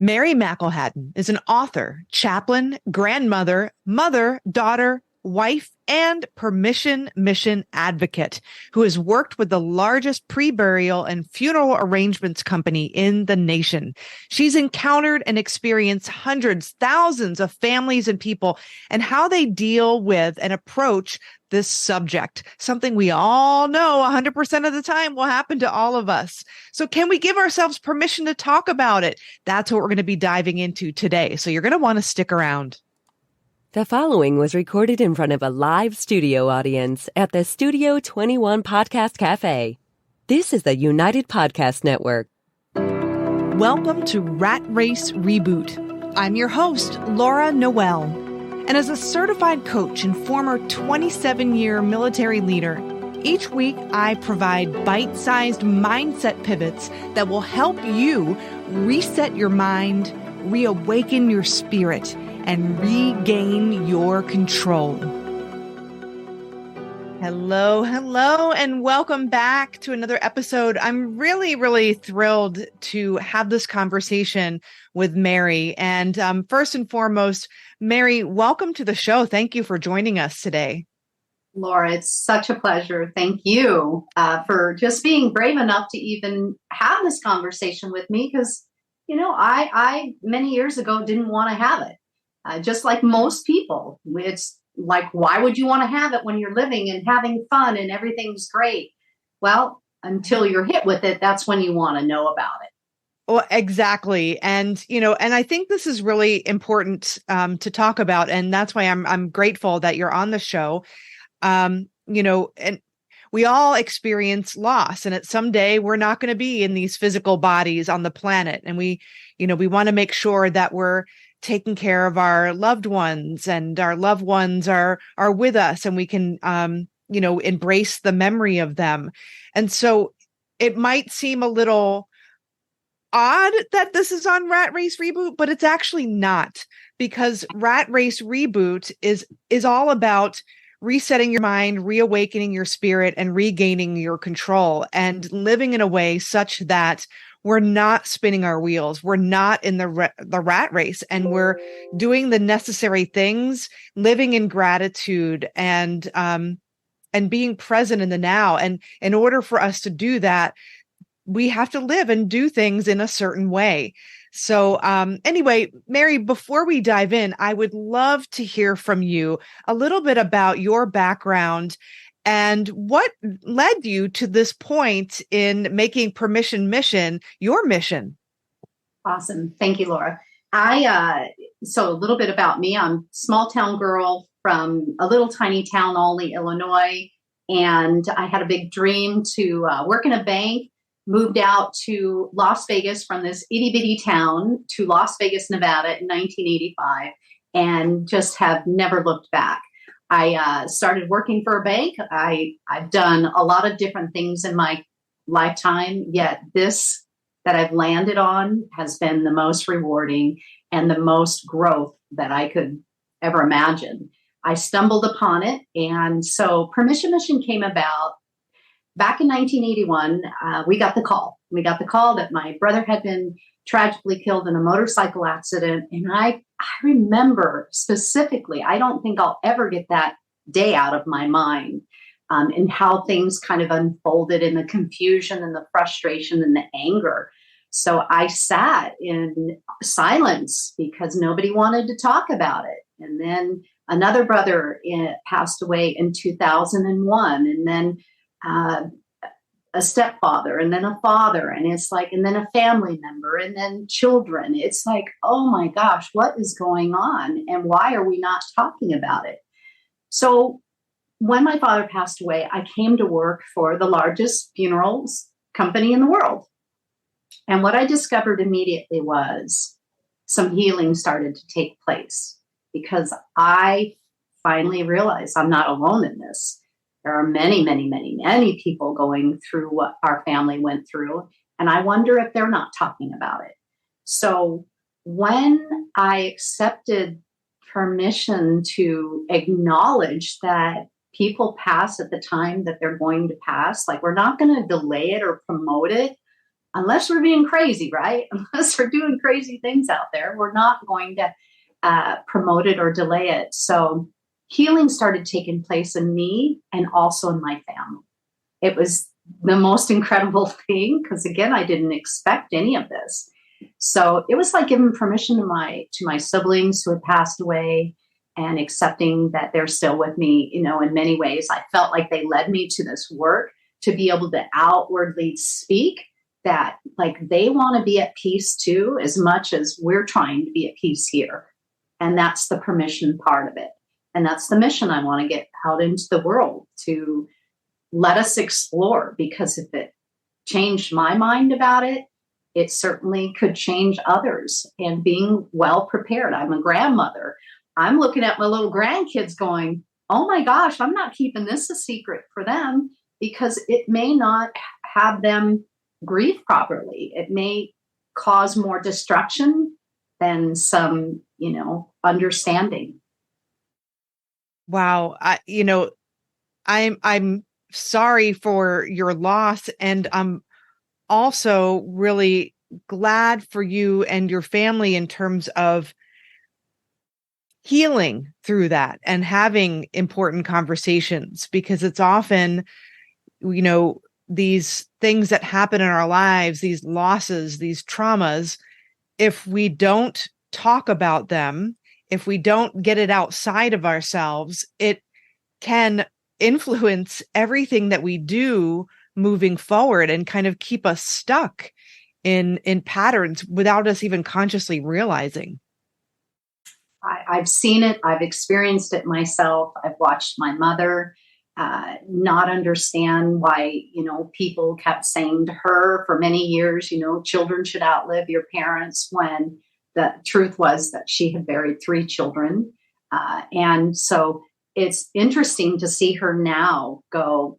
Mary McElhattan is an author, chaplain, grandmother, mother, daughter, wife, and permission mission advocate who has worked with the largest pre-burial and funeral arrangements company in the nation. She's encountered and experienced hundreds, thousands of families and people and how they deal with and approach this subject, something we all know 100% of the time will happen to all of us. So can we give ourselves permission to talk about it? That's what we're going to be diving into today. So you're going to want to stick around. The following was recorded in front of a live studio audience at the Studio 21 Podcast Cafe. This is the United Podcast Network. Welcome to Rat Race Reboot. I'm your host, Laura Noel. And as a certified coach and former 27-year military leader, each week I provide bite-sized mindset pivots that will help you reset your mind, reawaken your spirit, and regain your control. Hello, and welcome back to another episode. I'm really thrilled to have this conversation with Mary. And first and foremost, Mary, welcome to the show. Thank you for joining us today. Laura, it's such a pleasure. Thank you for just being brave enough to even have this conversation with me because, I many years ago didn't want to have it. Just like most people, it's like, why would you want to have it when you're living and having fun and everything's great? Well, until you're hit with it, that's when you want to know about it. Well, exactly. And, and I think this is really important to talk about. And that's why I'm grateful that you're on the show. And we all experience loss, and at some day we're not going to be in these physical bodies on the planet. And we want to make sure that we're taking care of our loved ones, and our loved ones are with us, and we can, embrace the memory of them. And so it might seem a little odd that this is on Rat Race Reboot, but it's actually not, because Rat Race Reboot is all about resetting your mind, reawakening your spirit, and regaining your control, and living in a way such that we're not spinning our wheels. We're not in the rat race, and we're doing the necessary things, living in gratitude and being present in the now. And in order for us to do that, we have to live and do things in a certain way. So anyway, Mary, before we dive in, I would love to hear from you a little bit about your background and what led you to this point in making Permission Mission your mission. Awesome. Thank you, Laura. So a little bit about me. I'm a small town girl from a little tiny town, Olney, Illinois. And I had a big dream to work in a bank. Moved out to Las Vegas from this itty bitty town to Las Vegas, Nevada in 1985, and just have never looked back. I started working for a bank. I've done a lot of different things in my lifetime, yet this that I've landed on has been the most rewarding and the most growth that I could ever imagine. I stumbled upon it. And so Permission Mission came about. Back in 1981, we got the call. We got the call that my brother had been tragically killed in a motorcycle accident. And I remember specifically, I don't think I'll ever get that day out of my mind, and how things kind of unfolded in the confusion and the frustration and the anger. So I sat in silence because nobody wanted to talk about it. And then another brother passed away in 2001. And then a stepfather, and then a father, and it's like, and then a family member, and then children. It's like, oh my gosh, what is going on? And why are we not talking about it? So when my father passed away, I came to work for the largest funerals company in the world. And what I discovered immediately was some healing started to take place, because I finally realized I'm not alone in this. There are many people going through what our family went through. And I wonder if they're not talking about it. So when I accepted permission to acknowledge that people pass at the time that they're going to pass, like we're not going to delay it or promote it, unless we're being crazy, right? Unless we're doing crazy things out there, we're not going to promote it or delay it. So healing started taking place in me and also in my family. It was the most incredible thing because, again, I didn't expect any of this. So it was like giving permission to my siblings who had passed away and accepting that they're still with me. You know, in many ways, I felt like they led me to this work to be able to outwardly speak that like they want to be at peace too, as much as we're trying to be at peace here. And that's the permission part of it. And that's the mission I want to get out into the world, to let us explore, because if it changed my mind about it, it certainly could change others. And being well prepared. I'm a grandmother. I'm looking at my little grandkids going, oh my gosh, I'm not keeping this a secret for them, because it may not have them grieve properly. It may cause more destruction than some, understanding. Wow. I'm sorry for your loss, and I'm also really glad for you and your family in terms of healing through that and having important conversations, because it's often, these things that happen in our lives, these losses, these traumas, if we don't talk about them, if we don't get it outside of ourselves, it can influence everything that we do moving forward and kind of keep us stuck in patterns without us even consciously realizing. I've seen it. I've experienced it myself. I've watched my mother not understand why, people kept saying to her for many years, children should outlive your parents, when the truth was that she had buried 3 children. And so it's interesting to see her now go,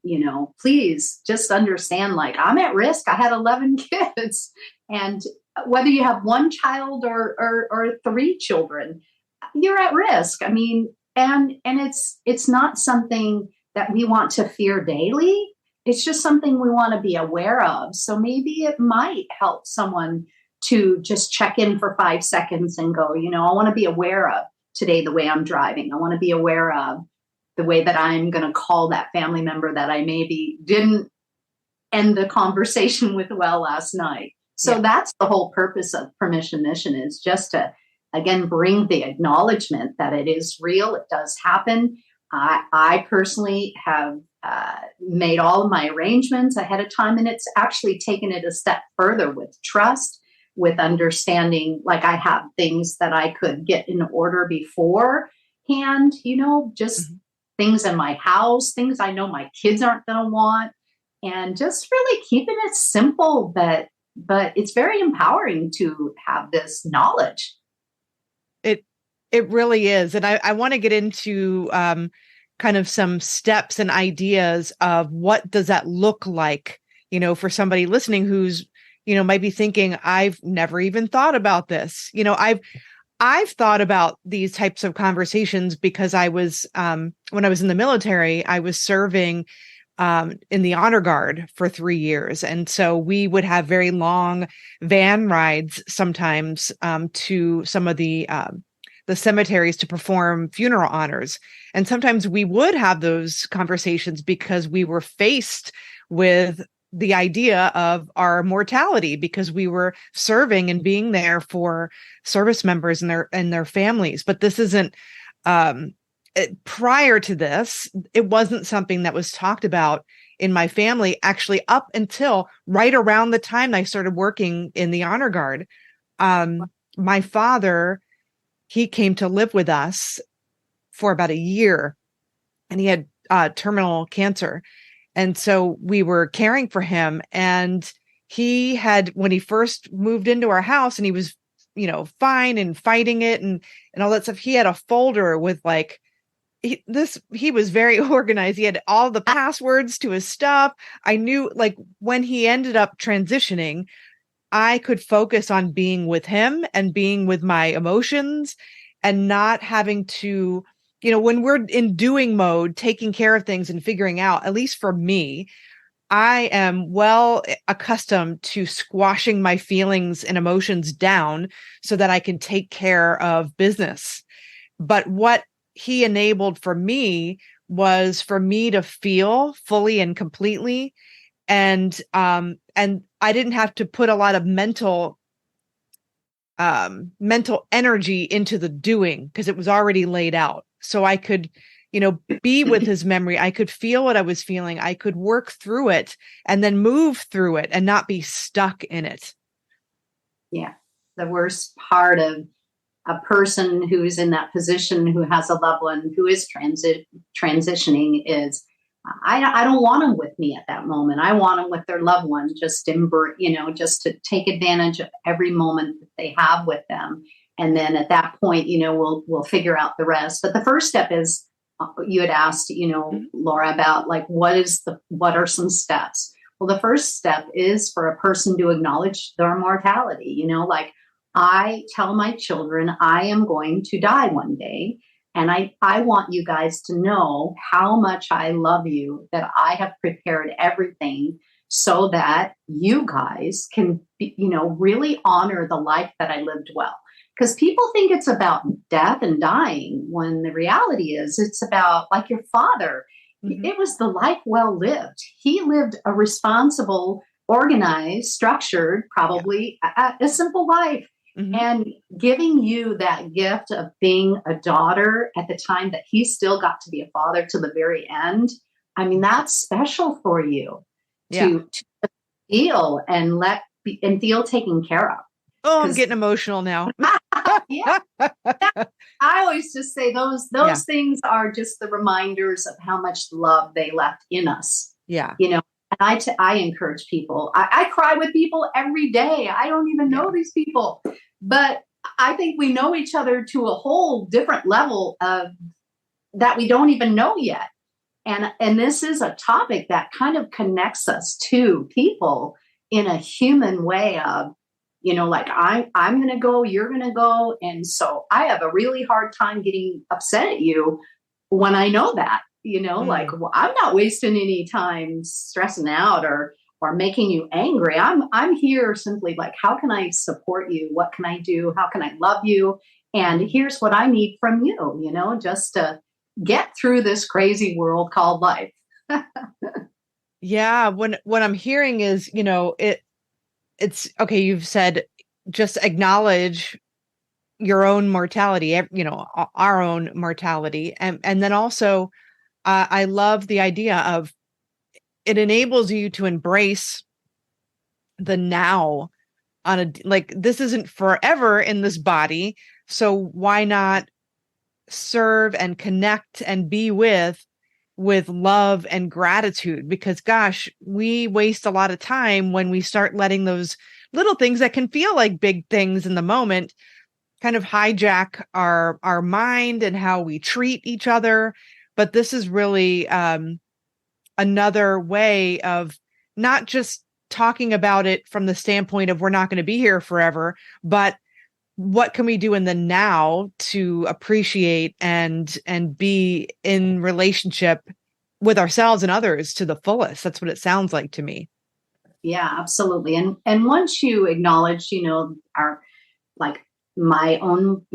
please just understand, like, I'm at risk. I had 11 kids. And whether you have 1 child or 3 children, you're at risk. I mean, and it's not something that we want to fear daily. It's just something we want to be aware of. So maybe it might help someone to just check in for 5 seconds and go, I want to be aware of today the way I'm driving. I want to be aware of the way that I'm going to call that family member that I maybe didn't end the conversation with well last night. So That's the whole purpose of Permission Mission, is just to, again, bring the acknowledgement that it is real. It does happen. I personally have made all of my arrangements ahead of time, and it's actually taken it a step further with trust, with understanding, like I have things that I could get in order beforehand, just things in my house, things I know my kids aren't going to want, and just really keeping it simple, but it's very empowering to have this knowledge. It really is. And I want to get into kind of some steps and ideas of what does that look like, for somebody listening who's, might be thinking, I've never even thought about this. I've thought about these types of conversations because I was, when I was in the military, I was serving in the honor guard for 3 years. And so we would have very long van rides sometimes to some of the cemeteries to perform funeral honors. And sometimes we would have those conversations because we were faced with the idea of our mortality, because we were serving and being there for service members and their families. But this isn't, prior to this, it wasn't something that was talked about in my family, actually, up until right around the time I started working in the honor guard. My father, he came to live with us for about a year, and he had terminal cancer. And so we were caring for him. And he had, when he first moved into our house and he was, fine and fighting it and all that stuff, he had a folder with like, he was very organized. He had all the passwords to his stuff. I knew, like, when he ended up transitioning, I could focus on being with him and being with my emotions and not having to, when we're in doing mode, taking care of things and figuring out, at least for me, I am well accustomed to squashing my feelings and emotions down so that I can take care of business. But what he enabled for me was for me to feel fully and completely. And I didn't have to put a lot of mental energy into the doing because it was already laid out. So I could, be with his memory. I could feel what I was feeling. I could work through it and then move through it and not be stuck in it. Yeah. The worst part of a person who's in that position, who has a loved one who is transitioning, is I don't want them with me at that moment. I want them with their loved one, just to take advantage of every moment that they have with them. And then at that point, we'll figure out the rest. But the first step is, you had asked, Laura, about like, what are some steps? Well, the first step is for a person to acknowledge their mortality. Like, I tell my children, I am going to die one day. And I want you guys to know how much I love you, that I have prepared everything so that you guys can, really honor the life that I lived well. Because people think it's about death and dying, when the reality is it's about, like your father, it was the life well lived. He lived a responsible, organized, structured, probably a simple life. And giving you that gift of being a daughter at the time that he still got to be a father to the very end. I mean, that's special for you to feel and feel taken care of. Oh, I'm getting emotional now. Yeah. I always just say those things are just the reminders of how much love they left in us. Yeah. And I encourage people. I cry with people every day. I don't even know these people, but I think we know each other to a whole different level of that we don't even know yet. And this is a topic that kind of connects us to people in a human way of, like I'm going to go, you're going to go. And so I have a really hard time getting upset at you when I know that. Like, well, I'm not wasting any time stressing out or making you angry. I'm here simply like, how can I support you? What can I do? How can I love you? And here's what I need from you, just to get through this crazy world called life. Yeah. What I'm hearing is, it's okay. You've said just acknowledge your own mortality, our own mortality. And then also, I love the idea of it enables you to embrace the now like this isn't forever in this body. So why not serve and connect and be with love and gratitude? Because gosh, we waste a lot of time when we start letting those little things that can feel like big things in the moment kind of hijack our mind and how we treat each other. But this is really another way of not just talking about it from the standpoint of we're not going to be here forever, but what can we do in the now to appreciate and be in relationship with ourselves and others to the fullest? That's what it sounds like to me. Yeah, absolutely. And once you acknowledge, our, like, my own,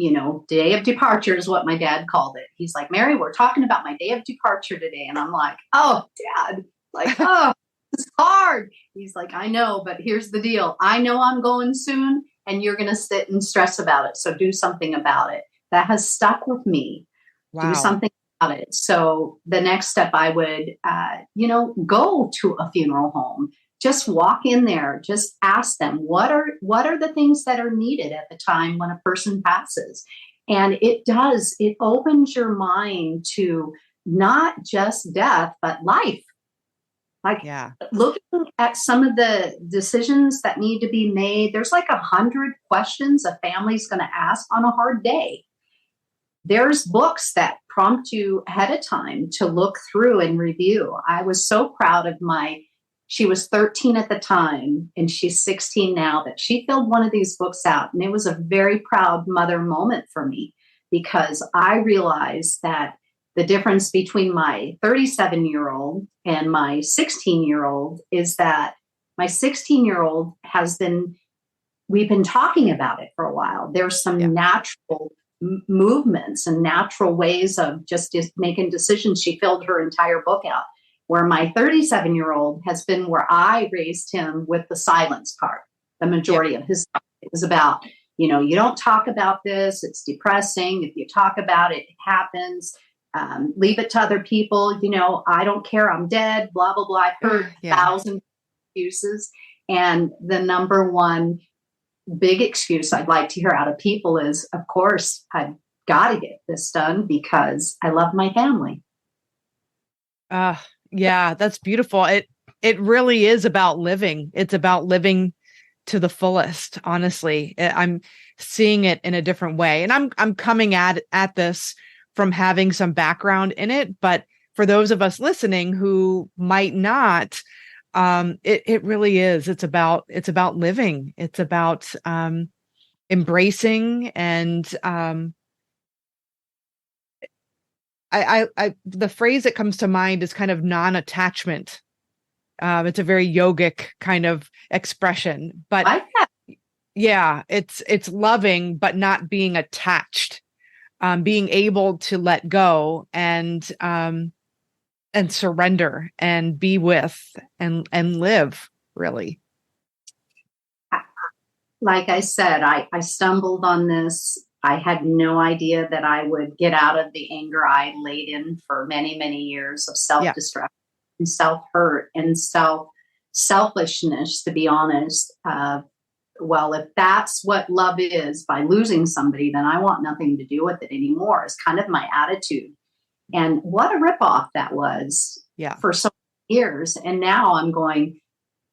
day of departure is what my dad called it. He's like, Mary, we're talking about my day of departure today. And I'm like, oh, Dad, like, oh, it's hard. He's like, I know, but here's the deal. I know I'm going soon and you're going to sit and stress about it. So do something about it. That has stuck with me. Wow. Do something about it. So the next step I would, go to a funeral home. Just walk in there, just ask them, what are the things that are needed at the time when a person passes? And it opens your mind to not just death, but life. Like, looking at some of the decisions that need to be made, there's like 100 questions a family's going to ask on a hard day. There's books that prompt you ahead of time to look through and review. I was so proud of she was 13 at the time and she's 16 now, that she filled one of these books out. And it was a very proud mother moment for me, because I realized that The difference between my 37-year-old and my 16-year-old is that my 16-year-old we've been talking about it for a while. There's some natural movements and natural ways of just making decisions. She filled her entire book out. Where my 37-year-old has been where I raised him with the silence part. The majority of his life, it was about, you don't talk about this. It's depressing. If you talk about it, it happens. Leave it to other people. I don't care. I'm dead. Blah, blah, blah. I've heard 1,000 excuses. And the number one big excuse I'd like to hear out of people is, of course, I've got to get this done because I love my family. Yeah, that's beautiful. It really is about living. It's about living to the fullest. Honestly, I'm seeing it in a different way, and I'm coming at this from having some background in it. But for those of us listening who might not, it really is. It's about living. It's about embracing and the phrase that comes to mind is kind of non-attachment. It's a very yogic kind of expression, but it's loving, but not being attached, being able to let go and surrender and be with and live, really. Like I said, I stumbled on this. I had no idea that I would get out of the anger I laid in for many, many years of self-destruction and self-hurt and selfishness, to be honest. Well, if that's what love is by losing somebody, then I want nothing to do with it anymore, is kind of my attitude. And what a ripoff that was for so many years. And now I'm going,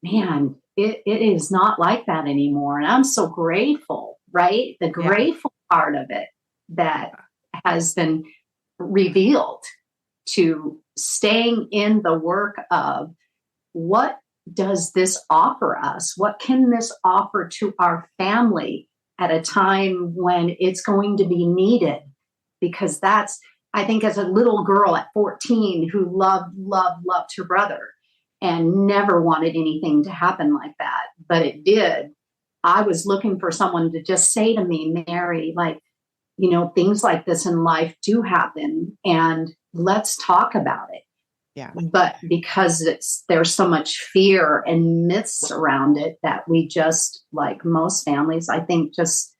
man, it is not like that anymore. And I'm so grateful, right? The grateful part of it that has been revealed to staying in the work of what does this offer us? What can this offer to our family at a time when it's going to be needed? Because that's, I think, as a little girl at 14 who loved her brother and never wanted anything to happen like that, but it did. I was looking for someone to just say to me, Mary, like, things like this in life do happen and let's talk about it. Yeah. But because there's so much fear and myths around it that we just, like most families, I think, just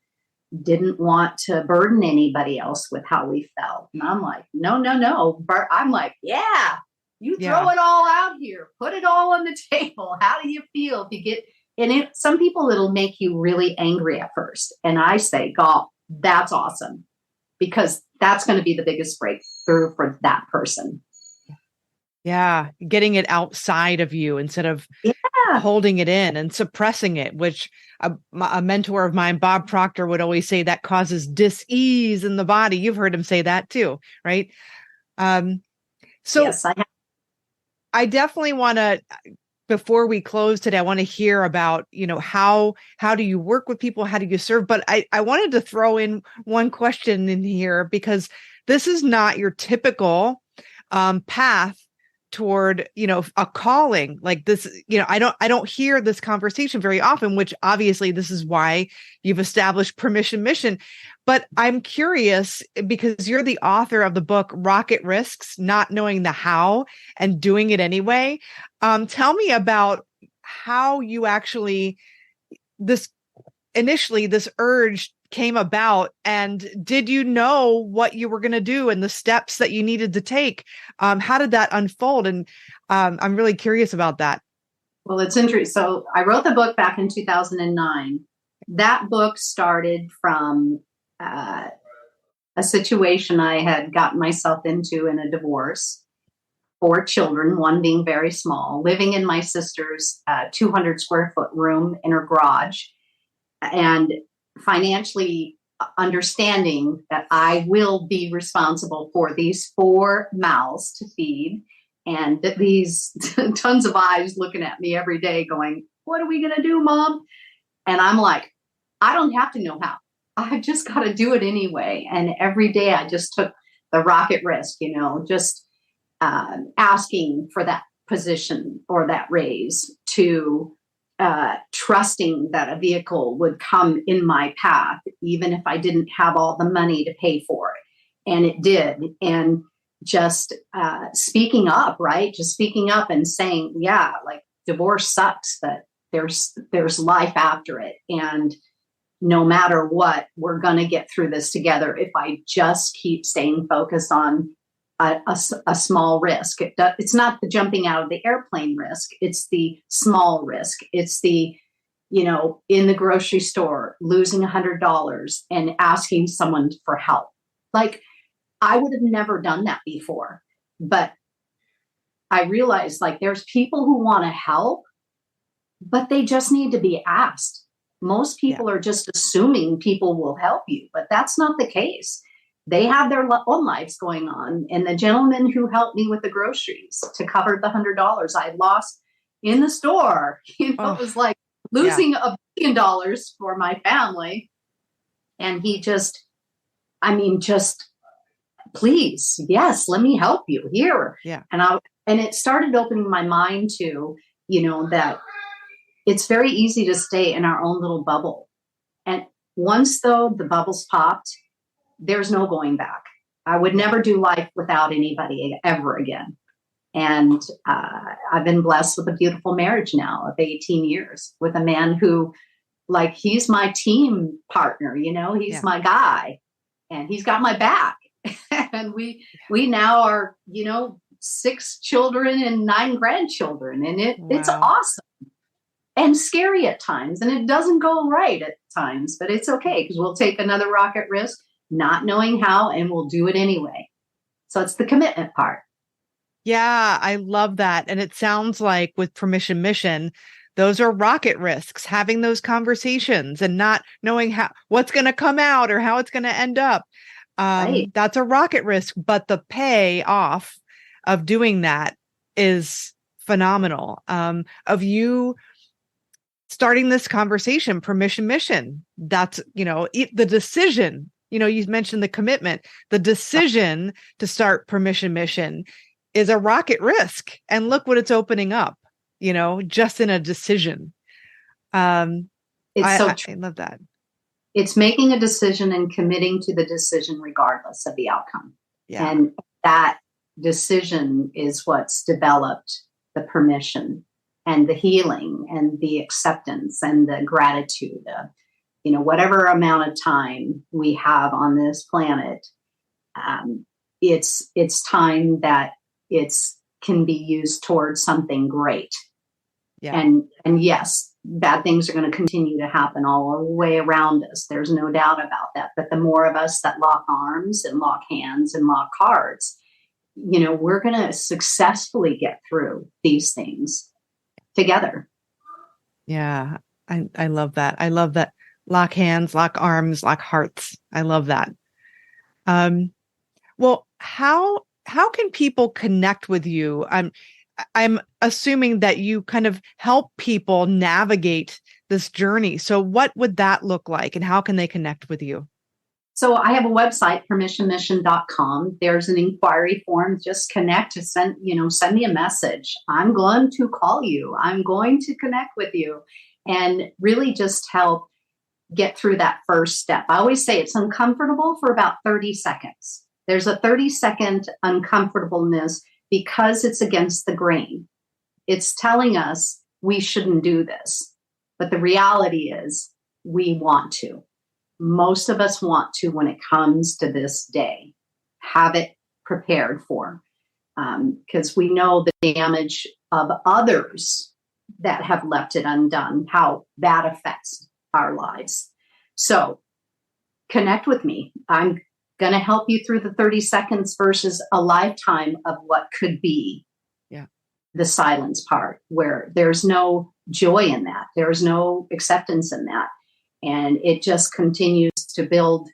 didn't want to burden anybody else with how we felt. And I'm like, no. But I'm like, you throw it all out here, put it all on the table. How do you feel if you get, and some people, it'll make you really angry at first. And I say, God, that's awesome, because that's going to be the biggest breakthrough for that person. Yeah. Getting it outside of you instead of holding it in and suppressing it, which a mentor of mine, Bob Proctor, would always say that causes dis-ease in the body. You've heard him say that too, right? So yes, I definitely want to, before we close today, I want to hear about, how do you work with people? How do you serve? But I wanted to throw in one question in here, because this is not your typical path toward, a calling like this. I don't hear this conversation very often, which obviously this is why you've established Permission Mission. But I'm curious, because you're the author of the book, Rocket Risks, Not Knowing the How and Doing It Anyway. Tell me about how you actually, this urge came about, and did you know what you were going to do and the steps that you needed to take? How did that unfold? And I'm really curious about that. Well, it's interesting. So I wrote the book back in 2009. That book started from a situation I had gotten myself into in a divorce. 4 children, one being very small, living in my sister's 200 square foot room in her garage, and financially understanding that I will be responsible for these 4 mouths to feed, and these tons of eyes looking at me every day going, what are we going to do, Mom? And I'm like, I don't have to know how. I just got to do it anyway. And every day I just took the rocket risk, just asking for that position or that raise, to trusting that a vehicle would come in my path, even if I didn't have all the money to pay for it. And it did. And just speaking up, right? Just speaking up and saying, yeah, like divorce sucks, but there's life after it. And no matter what, we're going to get through this together if I just keep staying focused on a small risk. It's not the jumping out of the airplane risk. It's the small risk. It's the, in the grocery store, losing $100 and asking someone for help. Like, I would have never done that before, but I realized, like, there's people who want to help, but they just need to be asked. Most people are just assuming people will help you, but that's not the case. They have their own lives going on. And the gentleman who helped me with the groceries to cover the $100 I lost in the store, it was like losing $1 billion for my family. And he just, please, yes, let me help you here. Yeah. And it started opening my mind to, that it's very easy to stay in our own little bubble. And once though the bubbles popped, there's no going back. I would never do life without anybody ever again. And I've been blessed with a beautiful marriage now of 18 years with a man who, like, he's my team partner, he's my guy, and he's got my back. And we now are, 6 children and 9 grandchildren. And it's awesome and scary at times. And it doesn't go right at times, but it's okay, because we'll take another rocket risk, not knowing how, and we'll do it anyway. So it's the commitment part. Yeah, I love that. And it sounds like with Permission Mission, those are rocket risks, having those conversations and not knowing what's going to come out or how it's going to end up. Right. That's a rocket risk, but the payoff of doing that is phenomenal. Of you starting this conversation, Permission Mission, that's, the decision. You mentioned the commitment. The decision to start Permission Mission is a rocket risk. And look what it's opening up, just in a decision. I love that. It's making a decision and committing to the decision regardless of the outcome. Yeah. And that decision is what's developed the permission and the healing and the acceptance and the gratitude of, whatever amount of time we have on this planet. It's time that can be used towards something great. Yeah. And yes, bad things are going to continue to happen all the way around us. There's no doubt about that. But the more of us that lock arms and lock hands and lock hearts, we're going to successfully get through these things together. Yeah. I love that. I love that. Lock hands, lock arms, lock hearts. I love that. Well, how can people connect with you? I'm assuming that you kind of help people navigate this journey. So what would that look like, and how can they connect with you? So I have a website, permissionmission.com. There's an inquiry form. Just connect to send me a message. I'm going to call you. I'm going to connect with you, and really just help get through that first step. I always say it's uncomfortable for about 30 seconds. There's a 30-second uncomfortableness because it's against the grain. It's telling us we shouldn't do this. But the reality is we want to. Most of us want to when it comes to this day. Have it prepared for. Because we know the damage of others that have left it undone, how that affects our lives. So connect with me. I'm going to help you through the 30 seconds versus a lifetime of what could be the silence part, where there's no joy in that. There's no acceptance in that. And it just continues to build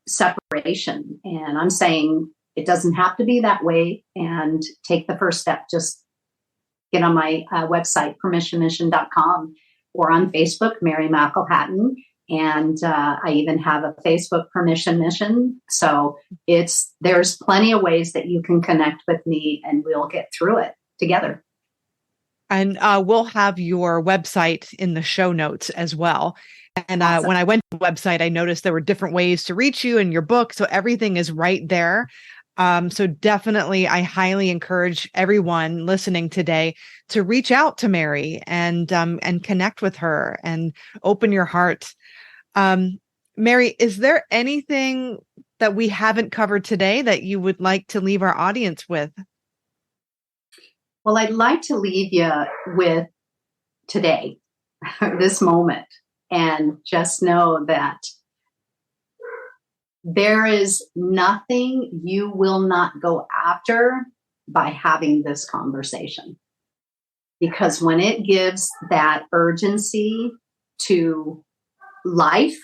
separation. And I'm saying it doesn't have to be that way, and take the first step. Just get on my website, permissionmission.com, or on Facebook, Mary McElhattan, And I even have a Facebook permission mission. So there's plenty of ways that you can connect with me, and we'll get through it together. And we'll have your website in the show notes as well. And Awesome. When I went to the website, I noticed there were different ways to reach you and your book. So everything is right there. So definitely, I highly encourage everyone listening today to reach out to Mary and connect with her and open your heart. Mary, is there anything that we haven't covered today that you would like to leave our audience with? Well, I'd like to leave you with today, this moment, and just know that there is nothing you will not go after by having this conversation. Because when it gives that urgency to life,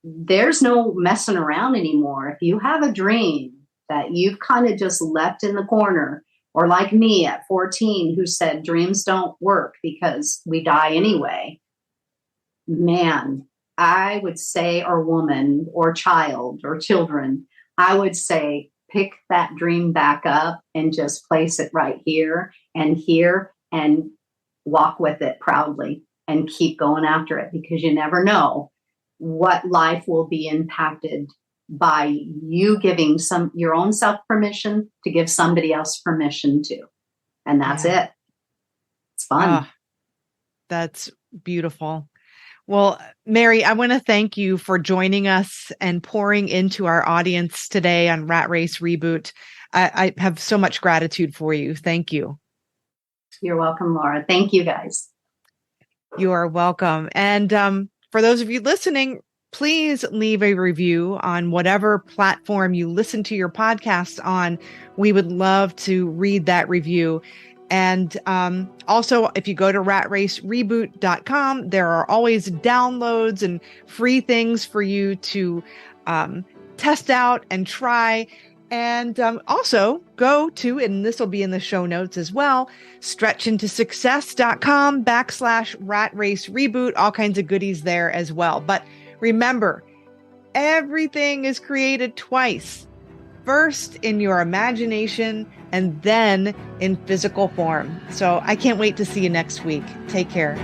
there's no messing around anymore. If you have a dream that you've kind of just left in the corner, or like me at 14, who said dreams don't work because we die anyway, man, I would say, or woman, or child, or children, I would say, pick that dream back up and just place it right here and walk with it proudly and keep going after it, because you never know what life will be impacted by you giving your own self permission to give somebody else permission to. And that's it. It's fun. That's beautiful. Well, Mary, I want to thank you for joining us and pouring into our audience today on Rat Race Reboot. I have so much gratitude for you. Thank you. You're welcome, Laura. Thank you, guys. You are welcome. And for those of you listening, please leave a review on whatever platform you listen to your podcast on. We would love to read that review. And also, if you go to ratracereboot.com, there are always downloads and free things for you to test out and try. And also go to, and this will be in the show notes as well, stretchintossuccess.com/ratracereboot, all kinds of goodies there as well. But remember, everything is created twice. First in your imagination and then in physical form. So I can't wait to see you next week. Take care.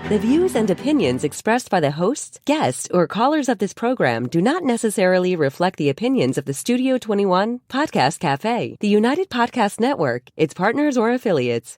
The views and opinions expressed by the hosts, guests, or callers of this program do not necessarily reflect the opinions of the Studio 21 Podcast Cafe, the United Podcast Network, its partners, or affiliates.